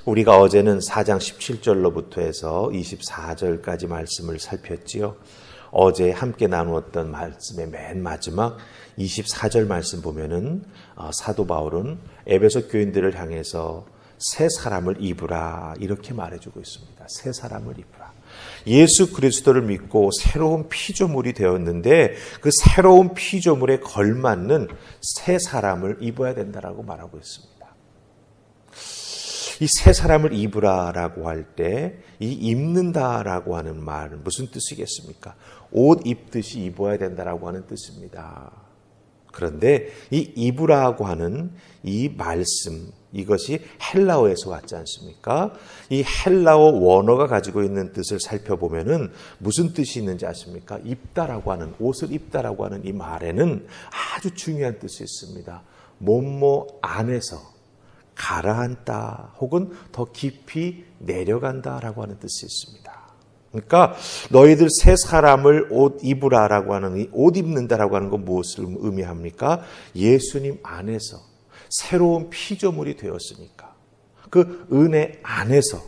우리가 어제는 4장 17절로부터 해서 24절까지 말씀을 살폈지요. 어제 함께 나누었던 말씀의 맨 마지막 24절 말씀 보면은 사도 바울은 에베소 교인들을 향해서 새 사람을 입으라 이렇게 말해주고 있습니다. 새 사람을 입으라. 예수 그리스도를 믿고 새로운 피조물이 되었는데 그 새로운 피조물에 걸맞는 새 사람을 입어야 된다라고 말하고 있습니다. 이 새 사람을 입으라라고 할 때 이 입는다라고 하는 말은 무슨 뜻이겠습니까? 옷 입듯이 입어야 된다라고 하는 뜻입니다. 그런데 이 입으라고 하는 이 말씀, 이것이 헬라어에서 왔지 않습니까? 이 헬라어 원어가 가지고 있는 뜻을 살펴보면은 무슨 뜻이 있는지 아십니까? 입다라고 하는, 옷을 입다라고 하는 이 말에는 아주 중요한 뜻이 있습니다. 뭐뭐 안에서 가라앉다 혹은 더 깊이 내려간다라고 하는 뜻이 있습니다. 그러니까 너희들 새 사람을 옷 입으라라고 하는 이 옷 입는다라고 하는 건 무엇을 의미합니까? 예수님 안에서 새로운 피조물이 되었으니까 그 은혜 안에서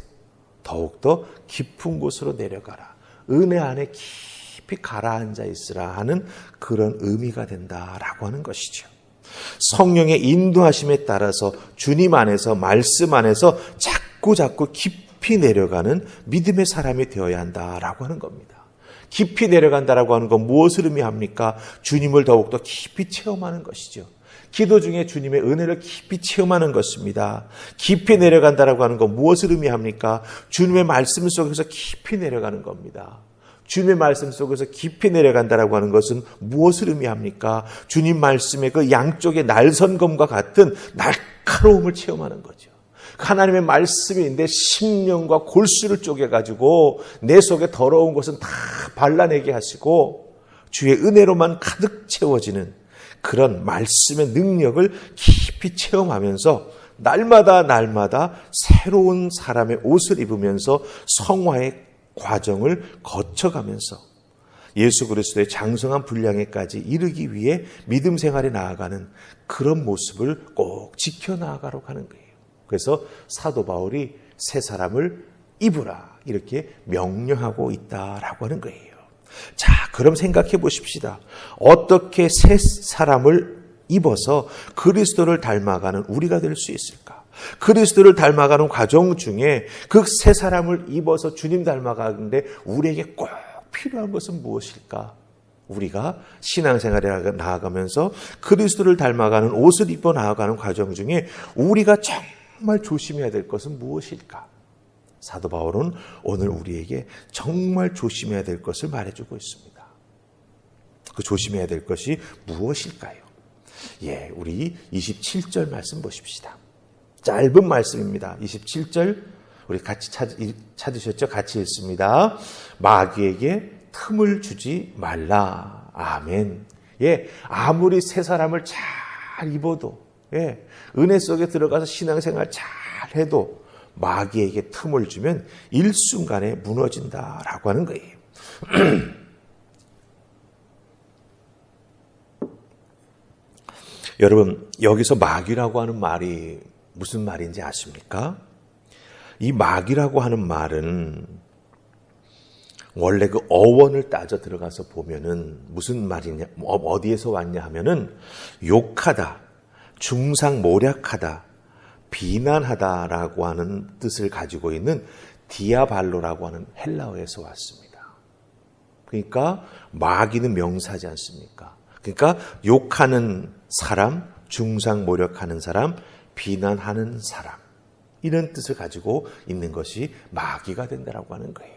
더욱더 깊은 곳으로 내려가라. 은혜 안에 깊이 가라앉아 있으라 하는 그런 의미가 된다라고 하는 것이죠. 성령의 인도하심에 따라서 주님 안에서 말씀 안에서 자꾸 깊이 내려가는 믿음의 사람이 되어야 한다라고 하는 겁니다. 깊이 내려간다라고 하는 건 무엇을 의미합니까? 주님을 더욱더 깊이 체험하는 것이죠. 기도 중에 주님의 은혜를 깊이 체험하는 것입니다. 깊이 내려간다라고 하는 건 무엇을 의미합니까? 주님의 말씀 속에서 깊이 내려가는 겁니다. 주님의 말씀 속에서 깊이 내려간다라고 하는 것은 무엇을 의미합니까? 주님 말씀의 그 양쪽의 날선검과 같은 날카로움을 체험하는 거죠. 하나님의 말씀이 있는데 심령과 골수를 쪼개가지고 내 속에 더러운 것은 다 발라내게 하시고 주의 은혜로만 가득 채워지는 그런 말씀의 능력을 깊이 체험하면서 날마다 새로운 사람의 옷을 입으면서 성화의 과정을 거쳐가면서 예수 그리스도의 장성한 분량에까지 이르기 위해 믿음 생활에 나아가는 그런 모습을 꼭 지켜나가려고 하는 거예요. 그래서 사도 바울이 새 사람을 입으라 이렇게 명령하고 있다라고 하는 거예요. 자, 그럼 생각해 보십시다. 어떻게 새 사람을 입어서 그리스도를 닮아가는 우리가 될 수 있을까? 그리스도를 닮아가는 과정 중에 그 새 사람을 입어서 주님 닮아가는데 우리에게 꼭 필요한 것은 무엇일까? 우리가 신앙생활에 나아가면서 그리스도를 닮아가는 옷을 입어 나아가는 과정 중에 우리가 정말 조심해야 될 것은 무엇일까? 사도 바울은 오늘 우리에게 정말 조심해야 될 것을 말해주고 있습니다. 그 조심해야 될 것이 무엇일까요? 우리 27절 말씀 보십시다. 짧은 말씀입니다. 27절 우리 같이 찾으셨죠? 같이 읽습니다. 마귀에게 틈을 주지 말라. 아멘. 아무리 새 사람을 잘 입어도 은혜 속에 들어가서 신앙생활 잘 해도 마귀에게 틈을 주면 일순간에 무너진다라고 하는 거예요. 여러분, 여기서 마귀라고 하는 말이 무슨 말인지 아십니까? 이 마귀라고 하는 말은 원래 그 어원을 따져 들어가서 보면은 무슨 말이냐, 어디에서 왔냐 하면은 욕하다, 중상모략하다, 비난하다라고 하는 뜻을 가지고 있는 디아발로라고 하는 헬라어에서 왔습니다. 그러니까 마귀는 명사지 않습니까? 그러니까 욕하는 사람, 중상모략하는 사람, 비난하는 사람, 이런 뜻을 가지고 있는 것이 마귀가 된다라고 하는 거예요.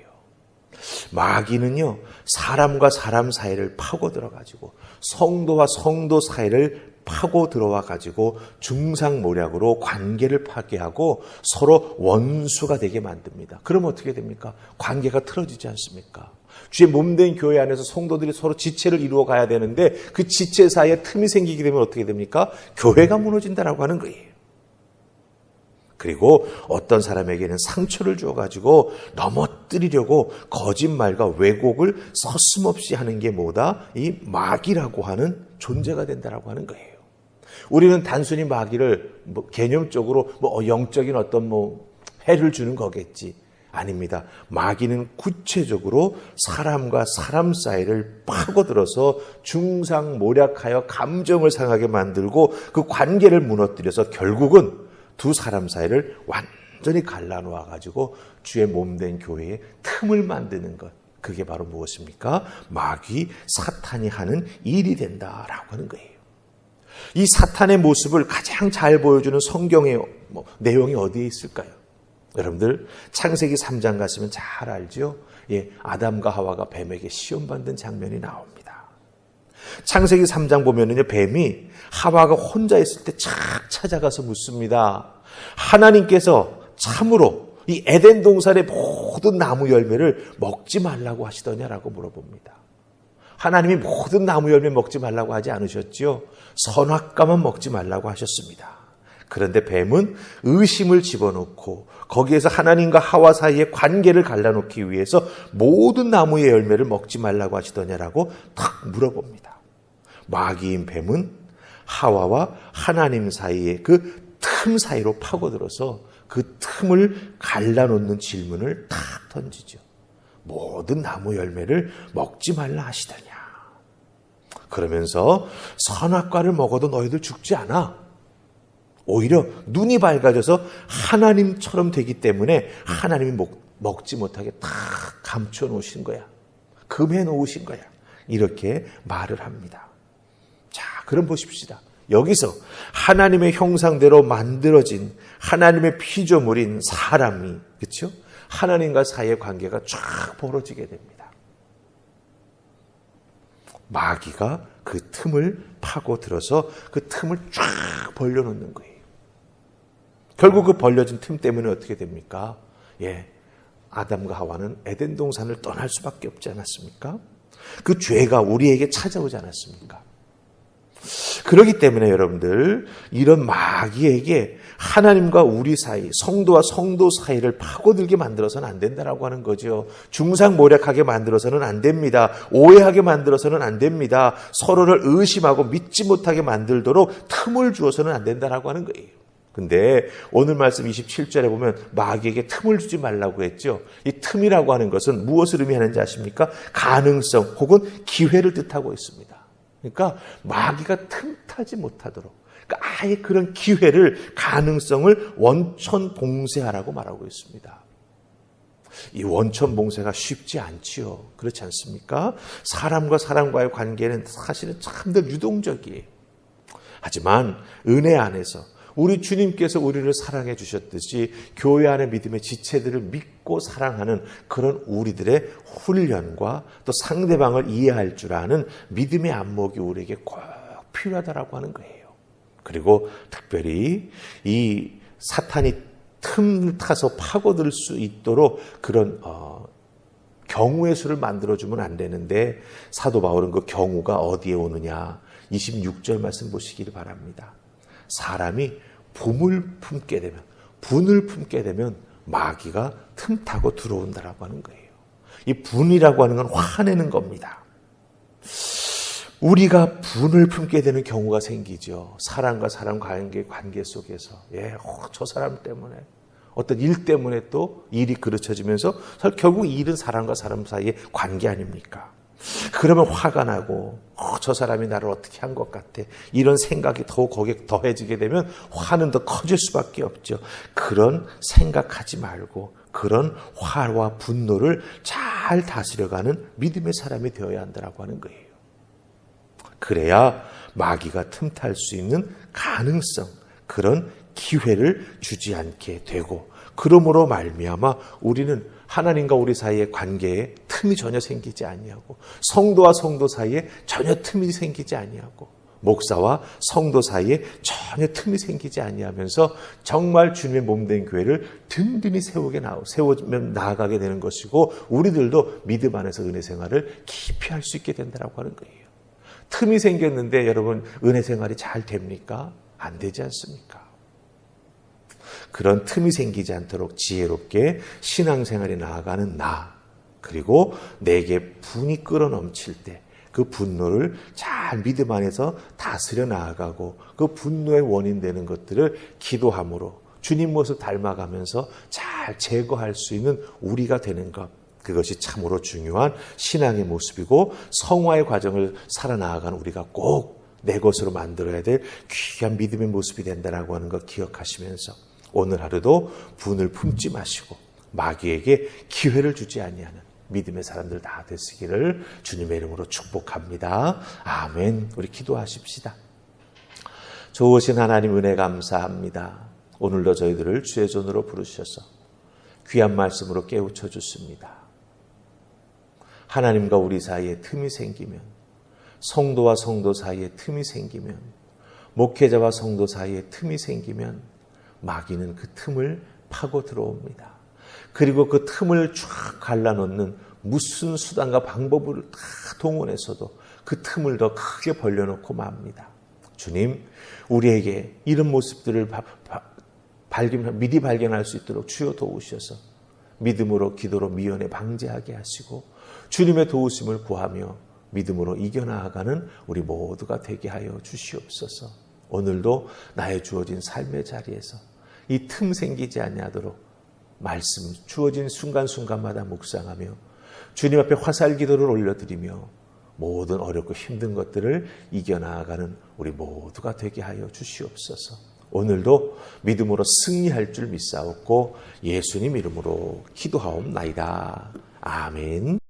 마귀는요, 사람과 사람 사이를 파고 들어가지고 성도와 성도 사이를 파고 들어와 가지고 중상모략으로 관계를 파괴하고 서로 원수가 되게 만듭니다. 그러면 어떻게 됩니까? 관계가 틀어지지 않습니까? 주의 몸된 교회 안에서 성도들이 서로 지체를 이루어 가야 되는데 그 지체 사이에 틈이 생기게 되면 어떻게 됩니까? 교회가 무너진다라고 하는 거예요. 그리고 어떤 사람에게는 상처를 주어가지고 넘어뜨리려고 거짓말과 왜곡을 서슴없이 하는 게 뭐다? 이 마귀라고 하는 존재가 된다라고 하는 거예요. 우리는 단순히 마귀를 개념적으로 영적인 어떤 해를 주는 거겠지. 아닙니다. 마귀는 구체적으로 사람과 사람 사이를 파고들어서 중상모략하여 감정을 상하게 만들고 그 관계를 무너뜨려서 결국은 두 사람 사이를 완전히 갈라놓아 가지고 주의 몸된 교회에 틈을 만드는 것. 그게 바로 무엇입니까? 마귀 사탄이 하는 일이 된다라고 하는 거예요. 이 사탄의 모습을 가장 잘 보여주는 성경의 내용이 어디에 있을까요? 여러분들 창세기 3장 가시면 잘 알죠? 예, 아담과 하와가 뱀에게 시험받는 장면이 나옵니다. 창세기 3장 보면은요, 뱀이 하와가 혼자 있을 때 착 찾아가서 묻습니다. 하나님께서 참으로 이 에덴 동산의 모든 나무 열매를 먹지 말라고 하시더냐라고 물어봅니다. 하나님이 모든 나무 열매 먹지 말라고 하지 않으셨지요? 선악과만 먹지 말라고 하셨습니다. 그런데 뱀은 의심을 집어넣고 거기에서 하나님과 하와 사이의 관계를 갈라놓기 위해서 모든 나무의 열매를 먹지 말라고 하시더냐라고 탁 물어봅니다. 마귀인 뱀은 하와와 하나님 사이의 그 틈 사이로 파고들어서 그 틈을 갈라놓는 질문을 탁 던지죠. 모든 나무 열매를 먹지 말라 하시더냐. 그러면서 선악과를 먹어도 너희들 죽지 않아. 오히려 눈이 밝아져서 하나님처럼 되기 때문에 하나님이 먹지 못하게 다 감춰 놓으신 거야. 금해 놓으신 거야. 이렇게 말을 합니다. 자, 그럼 보십시다. 여기서 하나님의 형상대로 만들어진 하나님의 피조물인 사람이, 그렇죠? 하나님과 사이의 관계가 쫙 벌어지게 됩니다. 마귀가 그 틈을 파고들어서 그 틈을 쫙 벌려놓는 거예요. 결국 그 벌려진 틈 때문에 어떻게 됩니까? 예, 아담과 하와는 에덴 동산을 떠날 수밖에 없지 않았습니까? 그 죄가 우리에게 찾아오지 않았습니까? 그렇기 때문에 여러분들, 이런 마귀에게 하나님과 우리 사이, 성도와 성도 사이를 파고들게 만들어서는 안 된다라고 하는 거죠. 중상모략하게 만들어서는 안 됩니다. 오해하게 만들어서는 안 됩니다. 서로를 의심하고 믿지 못하게 만들도록 틈을 주어서는 안 된다라고 하는 거예요. 근데 오늘 말씀 27절에 보면 마귀에게 틈을 주지 말라고 했죠. 이 틈이라고 하는 것은 무엇을 의미하는지 아십니까? 가능성 혹은 기회를 뜻하고 있습니다. 그러니까 마귀가 틈타지 못하도록, 그러니까 아예 그런 기회를, 가능성을 원천 봉쇄하라고 말하고 있습니다. 이 원천 봉쇄가 쉽지 않지요. 그렇지 않습니까? 사람과 사람과의 관계는 사실은 참들 유동적이에요. 하지만 은혜 안에서 우리 주님께서 우리를 사랑해 주셨듯이 교회 안의 믿음의 지체들을 믿고 사랑하는 그런 우리들의 훈련과 또 상대방을 이해할 줄 아는 믿음의 안목이 우리에게 꼭 필요하다라고 하는 거예요. 그리고 특별히 이 사탄이 틈을 타서 파고들 수 있도록 그런 경우의 수를 만들어주면 안 되는데, 사도 바울은 그 경우가 어디에 오느냐, 26절 말씀 보시기를 바랍니다. 사람이 분을 품게 되면 마귀가 틈타고 들어온다라고 하는 거예요. 이 분이라고 하는 건 화내는 겁니다. 우리가 분을 품게 되는 경우가 생기죠. 사람과 사람 관계 속에서. 저 사람 때문에, 어떤 일 때문에 또 일이 그르쳐지면서 결국 일은 사람과 사람 사이의 관계 아닙니까? 그러면 화가 나고 저 사람이 나를 어떻게 한 것 같아, 이런 생각이 거기에 더해지게 되면 화는 더 커질 수밖에 없죠. 그런 생각하지 말고 그런 화와 분노를 잘 다스려가는 믿음의 사람이 되어야 한다고 하는 거예요. 그래야 마귀가 틈탈 수 있는 가능성, 그런 기회를 주지 않게 되고, 그러므로 말미암아 우리는 하나님과 우리 사이의 관계에 틈이 전혀 생기지 아니하고, 성도와 성도 사이에 전혀 틈이 생기지 아니하고, 목사와 성도 사이에 전혀 틈이 생기지 아니하면서 정말 주님의 몸된 교회를 든든히 세우면 나아가게 되는 것이고, 우리들도 믿음 안에서 은혜 생활을 깊이 할 수 있게 된다고 하는 거예요. 틈이 생겼는데 여러분, 은혜 생활이 잘 됩니까? 안 되지 않습니까? 그런 틈이 생기지 않도록 지혜롭게 신앙생활에 나아가는 나, 그리고 내게 분이 끌어넘칠 때 그 분노를 잘 믿음 안에서 다스려 나아가고, 그 분노의 원인 되는 것들을 기도함으로 주님 모습 닮아가면서 잘 잘 제거할 수 있는 우리가 되는 것. 그것이 참으로 중요한 신앙의 모습이고 성화의 과정을 살아나가는 우리가 꼭 내 것으로 만들어야 될 귀한 믿음의 모습이 된다라고 하는 것 기억하시면서 오늘 하루도 분을 품지 마시고 마귀에게 기회를 주지 아니하는 믿음의 사람들 다 되시기를 주님의 이름으로 축복합니다. 아멘. 우리 기도하십시다. 좋으신 하나님 은혜 감사합니다. 오늘도 저희들을 주의 존으로 부르셔서 귀한 말씀으로 깨우쳐 주십니다. 하나님과 우리 사이에 틈이 생기면, 성도와 성도 사이에 틈이 생기면, 목회자와 성도 사이에 틈이 생기면 마귀는 그 틈을 파고 들어옵니다. 그리고 그 틈을 쫙 갈라놓는 무슨 수단과 방법을 다 동원해서도 그 틈을 더 크게 벌려놓고 맙니다. 주님, 우리에게 이런 모습들을 미리 발견할 수 있도록 주여 도우셔서 믿음으로 기도로 미연에 방지하게 하시고 주님의 도우심을 구하며 믿음으로 이겨나가는 우리 모두가 되게 하여 주시옵소서. 오늘도 나의 주어진 삶의 자리에서 이 틈 생기지 아니하도록 말씀 주어진 순간순간마다 묵상하며 주님 앞에 화살 기도를 올려드리며 모든 어렵고 힘든 것들을 이겨나가는 우리 모두가 되게 하여 주시옵소서. 오늘도 믿음으로 승리할 줄 믿사옵고 예수님 이름으로 기도하옵나이다. 아멘.